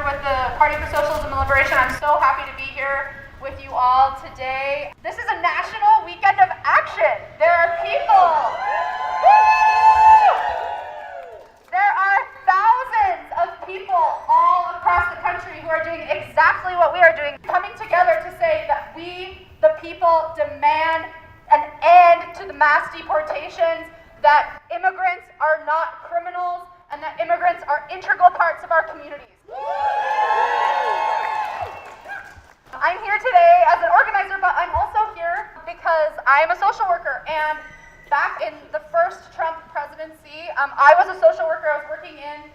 with the Party for Socialism and Liberation. I'm so happy to be here with you all today. This is a national weekend of action. There are people. There are thousands of people all across the country who are doing exactly what we are doing, coming together to say that we, the people, demand an end to the mass deportations, that immigrants are not criminals, and that immigrants are integral parts of our communities. I'm here today as an organizer, but I'm also here because I am a social worker. And back in the first Trump presidency, I was a social worker. I was working in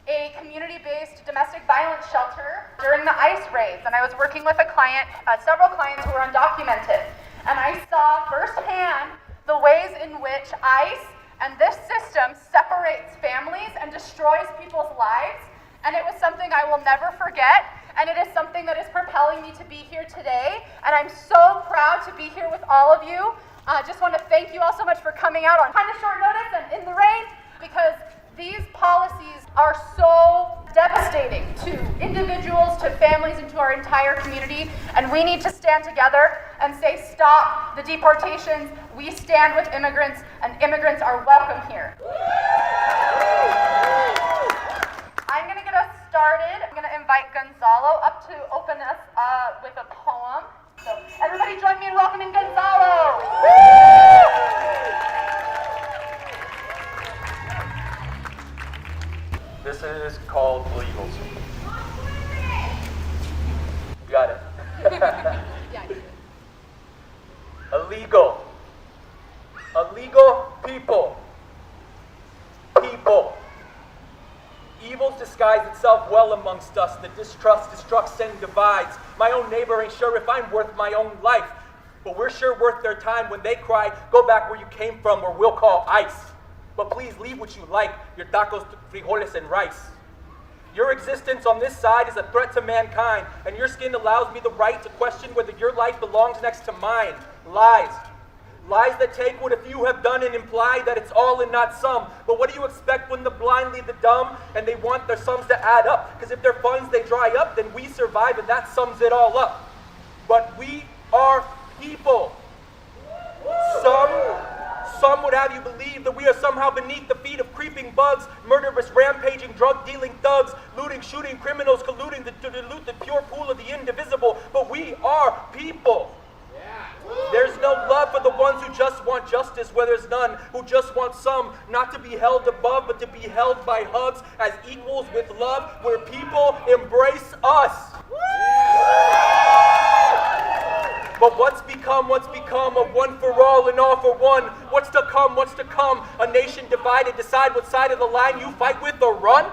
a community-based domestic violence shelter during the ICE raids. And I was working with a client, several clients who were undocumented. And I saw firsthand the ways in which ICE and this system separates families and destroys people's lives. And it was something I will never forget. And it is something that is propelling me to be here today. And I'm so proud to be here with all of you. I just want to thank you all so much for coming out on kind of short notice and in the rain, because these policies are so devastating to individuals, to families, and to our entire community. And we need to stand together and say, stop the deportations. We stand with immigrants, and immigrants are welcome here. I'm going to get us started. I'm going to invite Gonzalo up to open us with a poem. So everybody join me in welcoming Gonzalo. This is called Illegals. You got it. Yeah, you did. Illegal. Illegal people. People. Evil disguises itself well amongst us. The distrust destructs and divides. My own neighbor ain't sure if I'm worth my own life, but we're sure worth their time when they cry, go back where you came from, or we'll call ICE. But please leave what you like, your tacos, frijoles, and rice. Your existence on this side is a threat to mankind, and your skin allows me the right to question whether your life belongs next to mine. Lies. Lies that take what a few have done and imply that it's all and not some. But what do you expect when the blind lead the dumb and they want their sums to add up? Because if their funds they dry up, then we survive and that sums it all up. But we are people. Some would have you believe that we are somehow beneath the feet of creeping bugs, murderous, rampaging, drug-dealing thugs, looting, shooting criminals, colluding to dilute the pure pool of the indivisible. But we are people. There's no love for the ones who just want justice where there's none, who just want some, not to be held above, but to be held by hugs as equals with love, where people embrace us. But what's become of one for all and all for one? What's to come? A nation divided, decide what side of the line you fight with or run?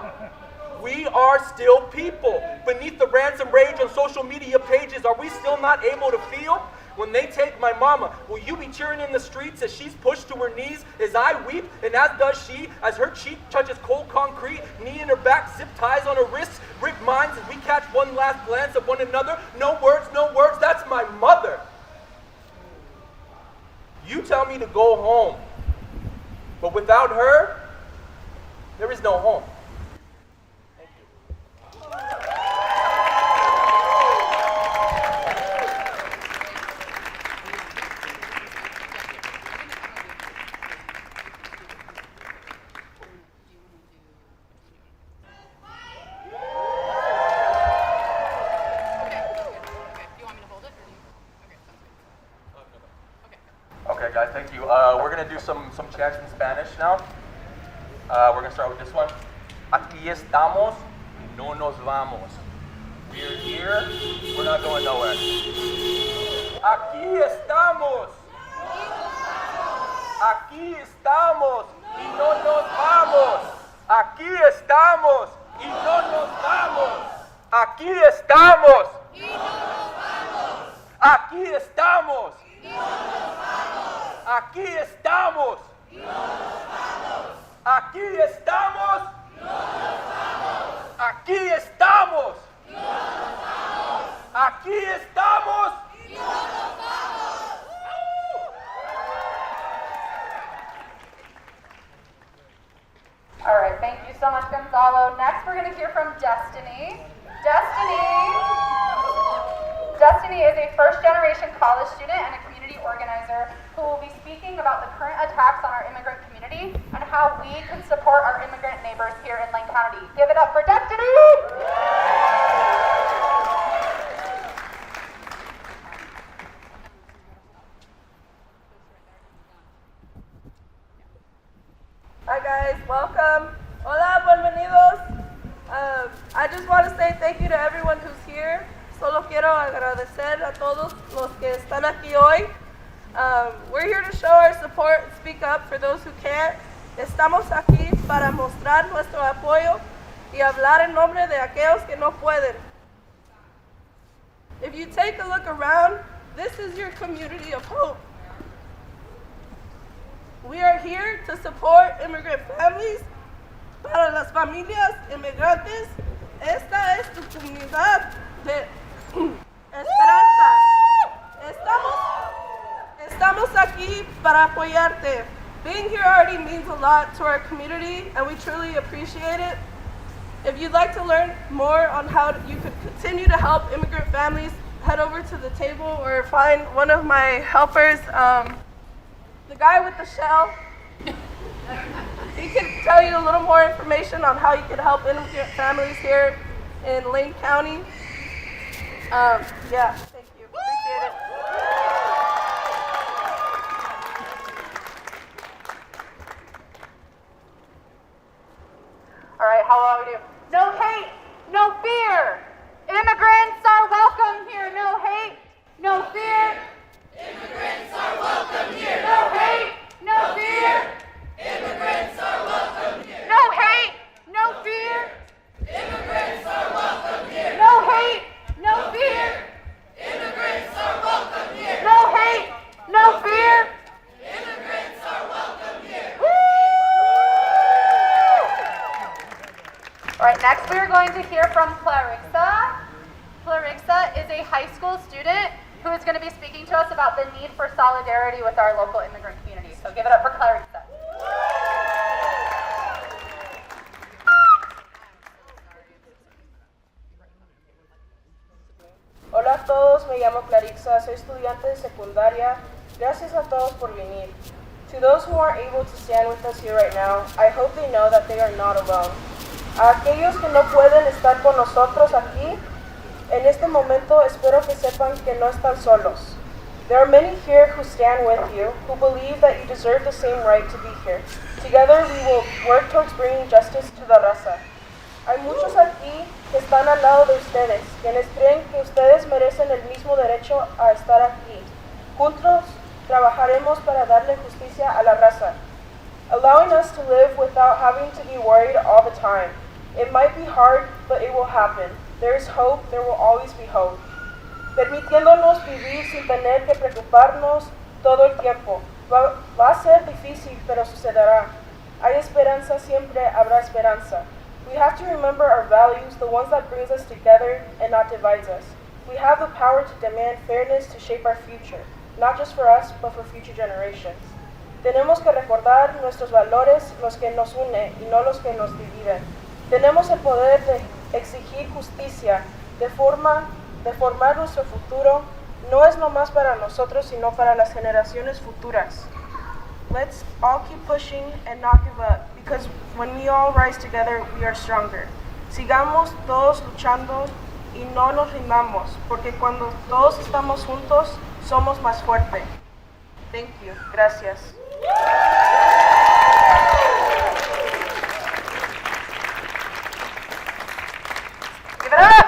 We are still people. Beneath the ransom rage on social media pages, are we still not able to feel? When they take my mama, will you be cheering in the streets as she's pushed to her knees, as I weep, and as does she, as her cheek touches cold concrete, knee in her back, zip ties on her wrists, rip minds as we catch one last glance of one another? No words, that's my mother. You tell me to go home, but without her, there is no home. Thank you. Okay, guys, thank you. We're going to do some chants in Spanish now. We're going to start with this one. Aquí estamos, no nos vamos. We're here, we're not going nowhere. Aquí estamos. Aquí estamos y no nos vamos. Aquí estamos y no nos vamos. Aquí estamos y no nos vamos. Aquí estamos y no nos vamos. Aquí estamos y no nos vamos. Aquí estamos y no nos vamos. Aquí estamos y no nos vamos. Aquí estamos y no nos vamos. All right, thank you so much, Gonzalo. Next, we're going to hear from Destiny. first-generation college student and a community organizer who will be speaking about the current attacks on our immigrant community and how we can support our immigrant neighbors here in Lane County. Give it up for Destiny! Hi guys, welcome. Hola, bienvenidos. I just want to say thank you to everyone who's here. Solo quiero agradecer a todos los que están aquí hoy. We're here to show our support and speak up for those who can't. Estamos aquí para mostrar nuestro apoyo y hablar en nombre de aquellos que no pueden. If you take a look around, this is your community of hope. We are here to support immigrant families. Para las familias inmigrantes, esta es tu comunidad de esperanza. Estamos aquí para apoyarte. Being here already means a lot to our community, and we truly appreciate it. If you'd like to learn more on how you could continue to help immigrant families, head over to the table or find one of my helpers. The guy with the shell, he can tell you a little more information on how you can help immigrant families here in Lane County. Yeah, thank you. Appreciate it. All right, how long we do? No hate, no fear. Immigrants are welcome here. No hate, no fear. Immigrants are welcome here. No hate, no fear. Immigrants are welcome here. No hate, no fear. Immigrants are welcome here. No hate, no fear. Immigrants are welcome here. No hate, no fear. Immigrants are welcome here. Woo! All right, next we are going to hear from Clarissa. Clarissa is a high school student who is going to be speaking to us about the need for solidarity with our local immigrant community. So give it up for Clarissa. Hola a todos, me llamo Clarissa, soy estudiante de secundaria. Gracias a todos por venir. To those who aren't able to stand with us here right now, I hope they know that they are not alone. A aquellos que no pueden estar con nosotros aquí, en este momento espero que sepan que no están solos. There are many here who stand with you, who believe that you deserve the same right to be here. Together we will work towards bringing justice to the raza. Hay muchos aquí que están al lado de ustedes, quienes creen que ustedes merecen el mismo derecho a estar aquí. Juntos trabajaremos para darle justicia a la raza, allowing us to live without having to be worried all the time. It might be hard, but it will happen. There is hope, there will always be hope. Permitiéndonos vivir sin tener que preocuparnos todo el tiempo. Va a ser difícil, pero sucederá. Hay esperanza, siempre habrá esperanza. We have to remember our values, the ones that brings us together and not divides us. We have the power to demand fairness to shape our future, not just for us, but for future generations. Tenemos que recordar nuestros valores, los que nos unen y no los que nos dividen. Tenemos el poder de exigir justicia, de formar nuestro futuro. No es nomás para nosotros, sino para las generaciones futuras. Let's all keep pushing and not give up, because when we all rise together, we are stronger. Sigamos todos luchando y no nos rindamos, porque cuando todos estamos juntos, somos más fuertes. Thank you. Gracias. Give it up!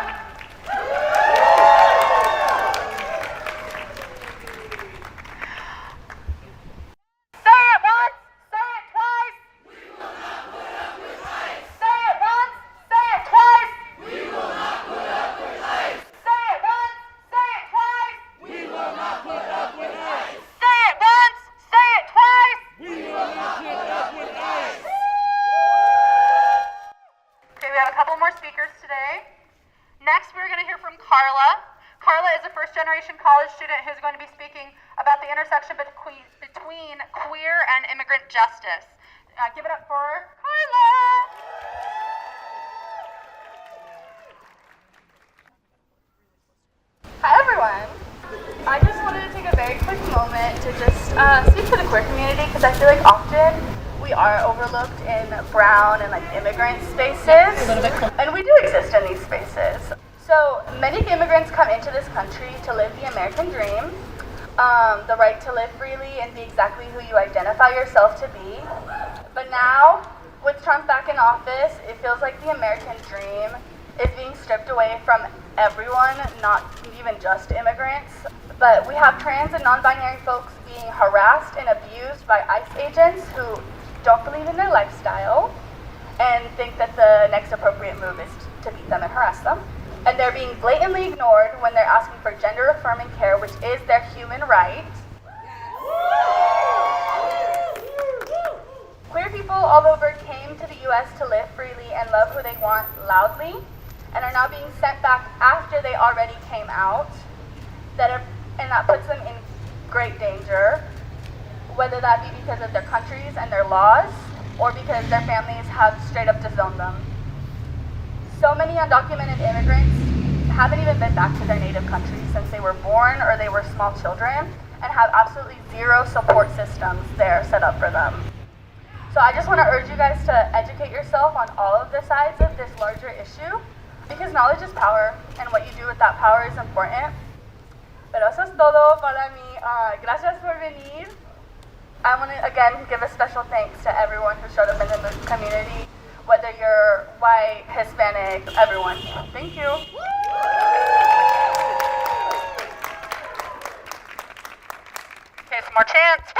College student who's going to be speaking about the intersection between queer and immigrant justice. Give it up for Carla! Hi everyone! I just wanted to take a very quick moment to just speak to the queer community, because I feel like often we are overlooked in brown and like immigrant spaces, and we do exist in these spaces. So many immigrants come into this country to live the American dream, the right to live freely and be exactly who you identify yourself to be. But now, with Trump back in office, it feels like the American dream is being stripped away from everyone, not even just immigrants. But we have trans and non-binary folks being harassed and abused by ICE agents who don't believe in their lifestyle and think that the next appropriate move is to beat them and harass them. And they're being blatantly ignored when they're asking for gender-affirming care, which is their human right. Queer people all over came to the US to live freely and love who they want loudly, and are now being sent back after they already came out, and that puts them in great danger, whether that be because of their countries and their laws, or because their families have straight up disowned them. So many undocumented immigrants haven't even been back to their native countries since they were born or they were small children, and have absolutely zero support systems there set up for them. So I just want to urge you guys to educate yourself on all of the sides of this larger issue, because knowledge is power, and what you do with that power is important. Pero eso es todo para mí. Gracias por venir. I want to again give a special thanks to everyone who showed up in the community, whether you're white, Hispanic, everyone. Thank you. Okay, some more chants.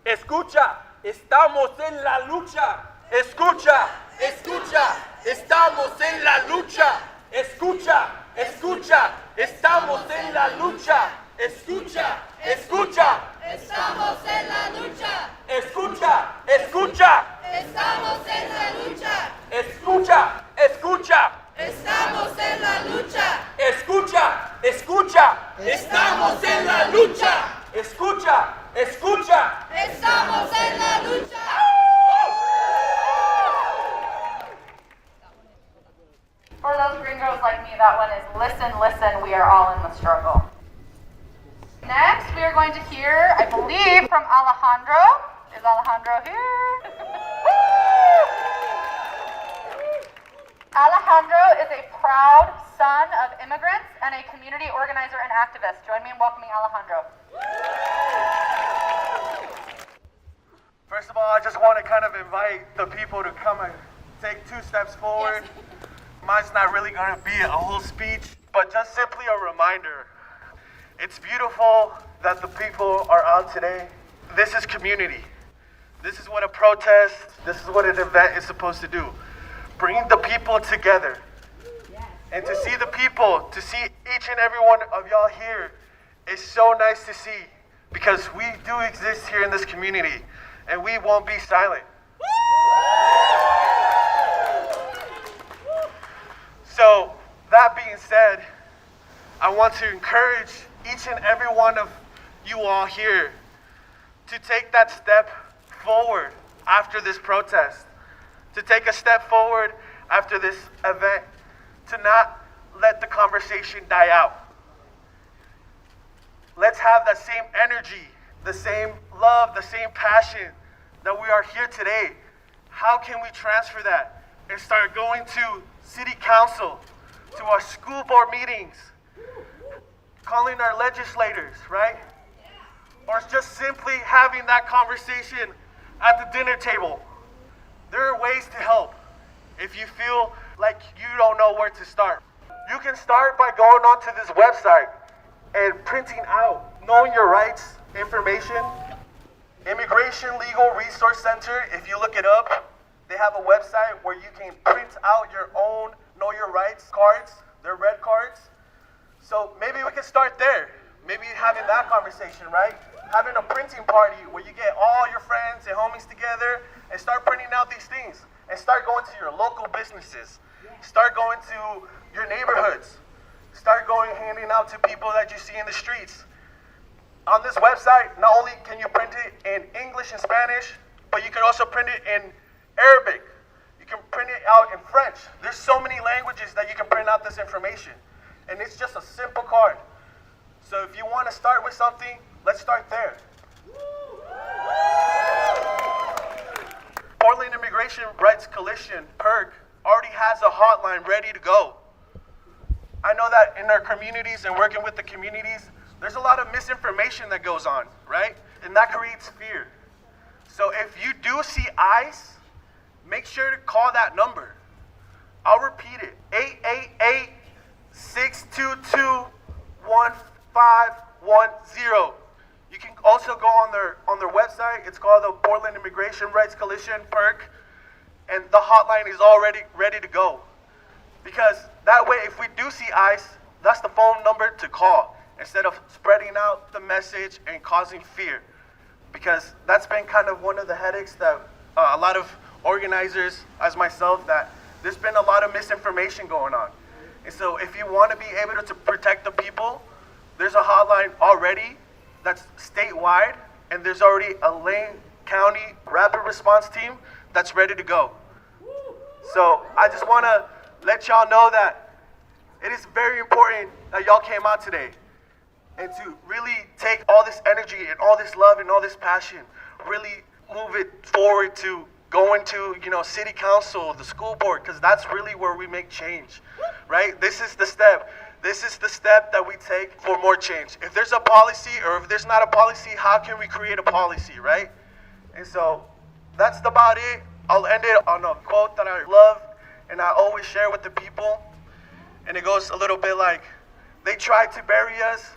Escucha, estamos en la lucha. Escucha, escucha, estamos en la lucha. Escucha, escucha, estamos en la lucha. Escucha, escucha, Estamos en la lucha. escucha, escucha. Estamos en la lucha. Escucha, escucha, Estamos en la lucha. escucha, escucha. Estamos en la lucha. Escucha, escucha. Estamos en la lucha. For those gringos like me, that one is listen, listen, we are all in the struggle. Next, we are going to hear, I believe, from Alejandro. Is Alejandro here? Alejandro is a proud son of immigrants and a community organizer and activist. Join me in welcoming Alejandro. First of all, I just want to kind of invite the people to come and take 2 steps forward. Mine's not really going to be a whole speech, but just simply a reminder. It's beautiful that the people are out today. This is community. This is what a protest, this is what an event is supposed to do. Bring the people together. And to see the people, to see each and every one of y'all here is so nice to see, because we do exist here in this community and we won't be silent. So, that being said, I want to encourage each and every one of you all here to take that step forward after this protest, to take a step forward after this event, to not let the conversation die out. Let's have that same energy, the same love, the same passion that we are here today. How can we transfer that and start going to city council, to our school board meetings, calling our legislators, right? Or just simply having that conversation at the dinner table. There are ways to help if you feel like you don't know where to start. You can start by going onto this website and printing out knowing your rights information. Immigration Legal Resource Center, if you look it up, they have a website where you can print out your own Know Your Rights cards. They're red cards. So maybe we can start there. Maybe having that conversation, right? Having a printing party where you get all your friends and homies together and start printing out these things. And start going to your local businesses. Start going to your neighborhoods. Start going handing out to people that you see in the streets. On this website, not only can you print it in English and Spanish, but you can also print it in Arabic. You can print it out in French. There's so many languages that you can print out this information. And it's just a simple card. So if you want to start with something, let's start there. Portland Immigration Rights Coalition, PIRC, already has a hotline ready to go. I know that in our communities and working with the communities, there's a lot of misinformation that goes on, right? And that creates fear. So if you do see ICE, make sure to call that number. I'll repeat it, 888-622-1510. You can also go on their website. It's called the Portland Immigration Rights Coalition, PIRC, and the hotline is already ready to go. Because that way, if we do see ICE, that's the phone number to call instead of spreading out the message and causing fear. Because that's been kind of one of the headaches that a lot of organizers, as myself, that there's been a lot of misinformation going on. And so if you want to be able to protect the people, there's a hotline already that's statewide, and there's already a Lane County rapid response team that's ready to go. So I just want to let y'all know that it is very important that y'all came out today and to really take all this energy and all this love and all this passion, really move it forward to going to, city council, the school board, because that's really where we make change, right? This is the step. This is the step that we take for more change. If there's a policy or if there's not a policy, how can we create a policy, right? And so that's about it. I'll end it on a quote that I love and I always share with the people. And it goes a little bit like, they tried to bury us,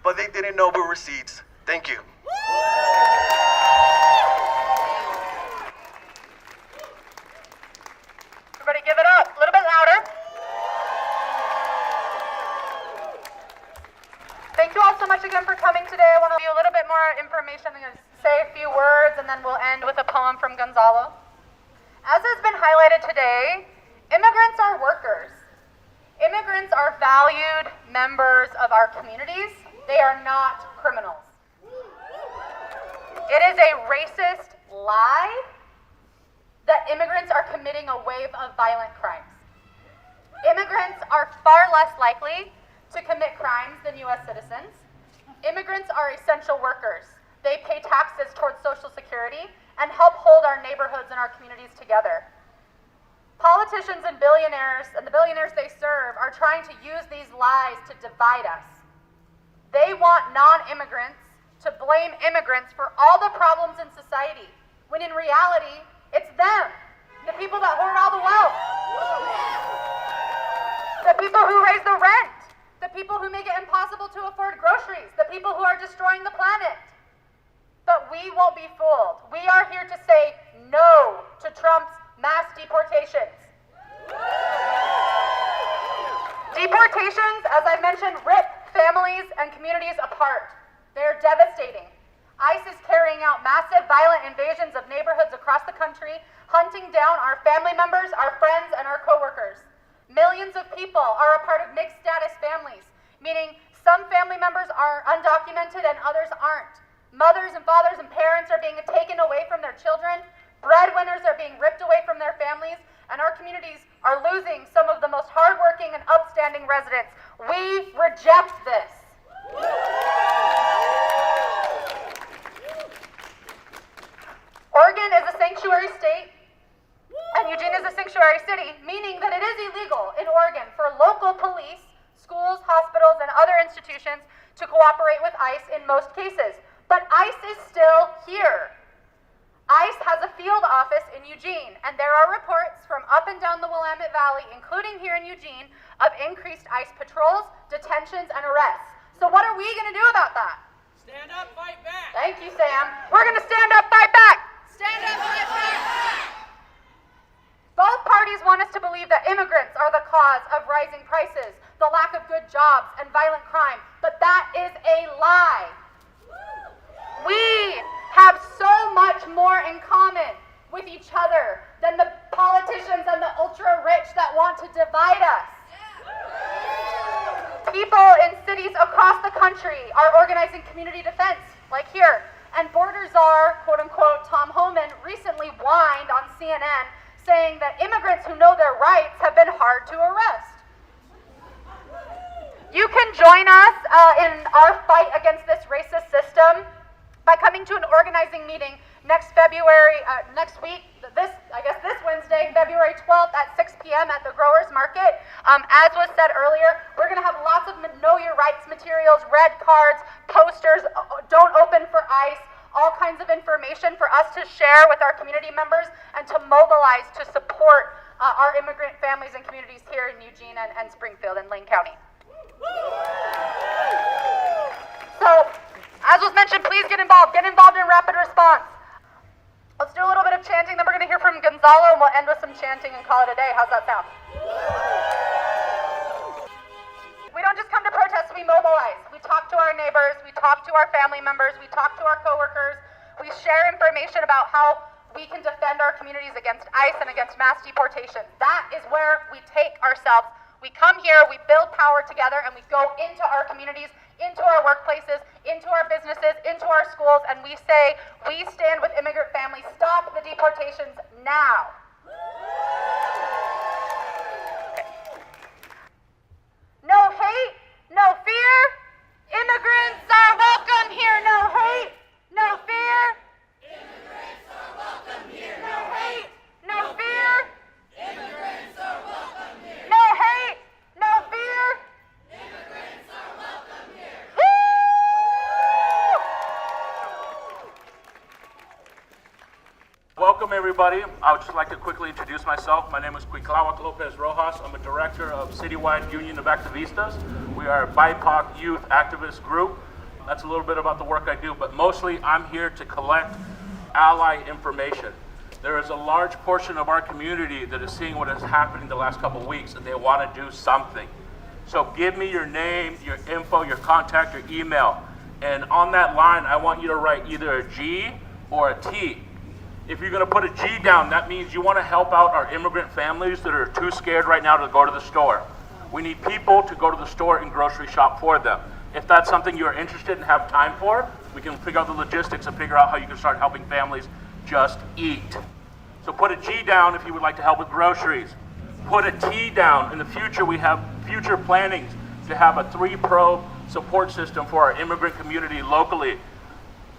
but they didn't know we were seeds. Thank you. Everybody give it up, a little bit louder. Thank you all so much again for coming today. I want to give you a little bit more information. I'm going to say a few words and then we'll end with a poem from Gonzalo. As has been highlighted today, immigrants are workers. Immigrants are valued members of our communities. They are not criminals. It is a racist lie that immigrants are committing a wave of violent crimes. Immigrants are far less likely to commit crimes than U.S. citizens. Immigrants are essential workers. They pay taxes towards Social Security and help hold our neighborhoods and our communities together. Politicians and billionaires, and the billionaires they serve, are trying to use these lies to divide us. They want non-immigrants to blame immigrants for all the problems in society, when in reality, it's them, the people that hoard all the wealth, the people who raise the rent, the people who make it impossible to afford groceries, the people who are destroying the planet. But we won't be fooled. We are here to say no to Trump's mass deportations. Deportations, as I mentioned, rip families and communities apart. They are devastating. ICE is carrying out massive violent invasions of neighborhoods across the country, hunting down our family members, our friends, and our coworkers. Millions of people are a part of mixed status families, meaning some family members are undocumented and others aren't. Mothers and fathers and parents are being taken away from their children. Breadwinners are being ripped away from their families, and our communities are losing some of the most hardworking and upstanding residents. We reject this. Oregon is a sanctuary state, and Eugene is a sanctuary city, meaning that it is illegal in Oregon for local police, schools, hospitals, and other institutions to cooperate with ICE in most cases. But ICE is still here. ICE has a field office in Eugene, and there are reports from up and down the Willamette Valley, including here in Eugene, of increased ICE patrols, detentions, and arrests. So what are we going to do about that? Stand up, fight back. Thank you, Sam. We're going to stand up, fight back. Stand up, fight back. Both parties want us to believe that immigrants are the cause of rising prices, the lack of good jobs, and violent crime, but that is a lie. We have so much more in common with each other than the politicians and the ultra-rich that want to divide us. People in cities across the country are organizing community defense, like here. And border czar, quote-unquote, Tom Homan recently whined on CNN, saying that immigrants who know their rights have been hard to arrest. You can join us in our fight against this racist system by coming to an organizing meeting next week, this Wednesday, February 12th at 6 p.m. at the Growers Market. As was said earlier, we're going to have lots of Know Your Rights materials, red cards, posters, don't open for ICE, all kinds of information for us to share with our community members and to mobilize to support our immigrant families and communities here in Eugene and Springfield and Lane County. So, as was mentioned, please get involved. Get involved in rapid response. Let's do a little bit of chanting, then we're going to hear from Gonzalo, and we'll end with some chanting and call it a day. How's that sound? We don't just come to protest, we mobilize. We talk to our neighbors, we talk to our family members, we talk to our coworkers, we share information about how we can defend our communities against ICE and against mass deportation. That is where we take ourselves. We come here, we build power together, and we go into our communities, into our workplaces, into our businesses, into our schools, and we say, we stand with immigrant families. Stop the deportations now. No hate, no fear. Immigrants are welcome here. No hate, no fear. Immigrants are welcome here. No hate, no fear. Immigrants are welcome here. No hate, no fear. Immigrants are welcome here. Welcome, everybody. I would just like to quickly introduce myself. My name is Cuiclawak Lopez Rojas. I'm a director of Citywide Union of Activistas. We are a BIPOC youth activist group. That's a little bit about the work I do, but mostly I'm here to collect ally information. There is a large portion of our community that is seeing what has happened in the last couple of weeks, and they want to do something. So give me your name, your info, your contact, your email. And on that line, I want you to write either a G or a T. If you're going to put a G down, that means you want to help out our immigrant families that are too scared right now to go to the store. We need people to go to the store and grocery shop for them. If that's something you're interested and have time for, we can figure out the logistics and figure out how you can start helping families just eat. So put a G down if you would like to help with groceries. Put a T down. In the future, we have future plannings to have a 3-pro support system for our immigrant community locally.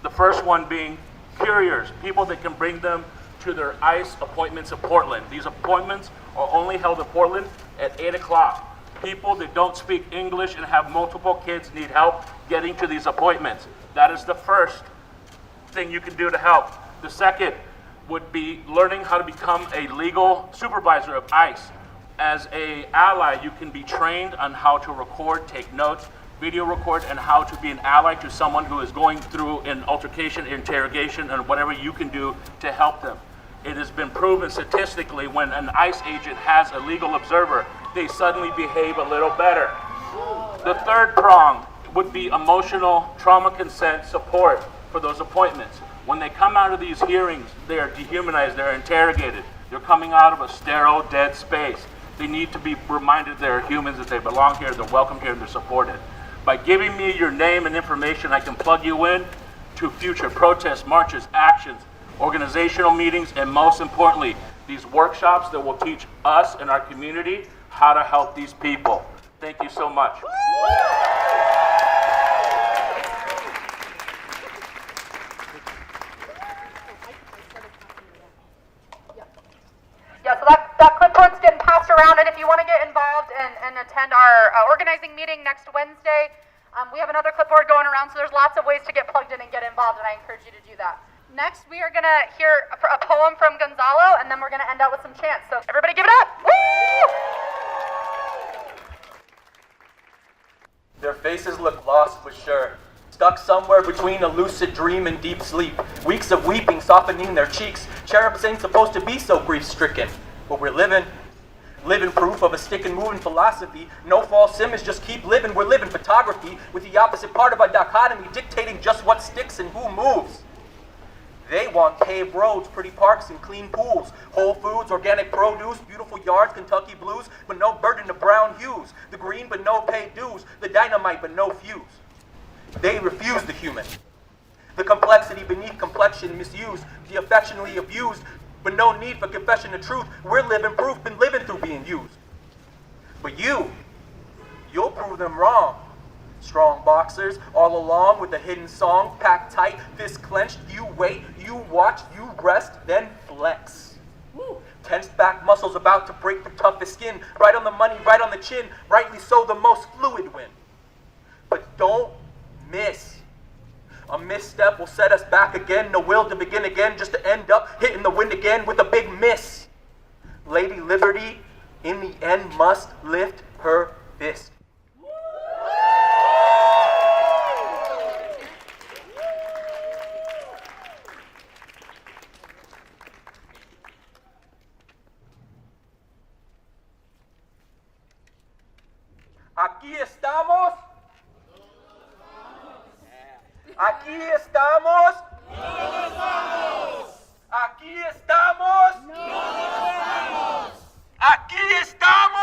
The first one being couriers, people that can bring them to their ICE appointments in Portland. These appointments are only held in Portland at 8 o'clock. People that don't speak English and have multiple kids need help getting to these appointments. That is the first thing you can do to help. The second would be learning how to become a legal supervisor of ICE. As an ally, you can be trained on how to record, take notes, video record, and how to be an ally to someone who is going through an altercation, interrogation, and whatever you can do to help them. It has been proven statistically when an ICE agent has a legal observer, they suddenly behave a little better. The third prong would be emotional trauma consent support for those appointments. When they come out of these hearings, they are dehumanized, they're interrogated. They're coming out of a sterile, dead space. They need to be reminded they're humans, that they belong here, they're welcome here, and they're supported. By giving me your name and information, I can plug you in to future protests, marches, actions, organizational meetings, and most importantly, these workshops that will teach us and our community how to help these people. Thank you so much. Yeah, so that clipboard's getting passed around, and if you want to get involved and attend our organizing meeting next Wednesday, we have another clipboard going around, so there's lots of ways to get plugged in and get involved, and I encourage you to do that. Next, we are going to hear a poem from Gonzalo, and then we're going to end out with some chants. So everybody give it up! Woo! Their faces look lost for sure, stuck somewhere between a lucid dream and deep sleep. Weeks of weeping softening their cheeks. Cherubs ain't supposed to be so grief-stricken, but we're living proof of a stick and moving philosophy. No false image, just keep living. We're living photography with the opposite part of our dichotomy dictating just what sticks and who moves. They want paved roads, pretty parks, and clean pools. Whole foods, organic produce, beautiful yards, Kentucky blues, but no burden of brown hues. The green, but no paid dues. The dynamite, but no fuse. They refuse the human. The complexity beneath complexion misused. The affectionately abused, but no need for confession of truth. We're living proof, been living through being used. But you you'll prove them wrong. Strong boxers, all along with a hidden song, packed tight, fists clenched, you wait, you watch, you rest, then flex. Tensed back muscles about to break the toughest skin, right on the money, right on the chin, rightly so the most fluid win. But don't miss. A misstep will set us back again, no will to begin again, just to end up hitting the wind again with a big miss. Lady Liberty, in the end, must lift her fist. Aquí estamos. Aquí estamos. Aquí estamos. Aquí estamos.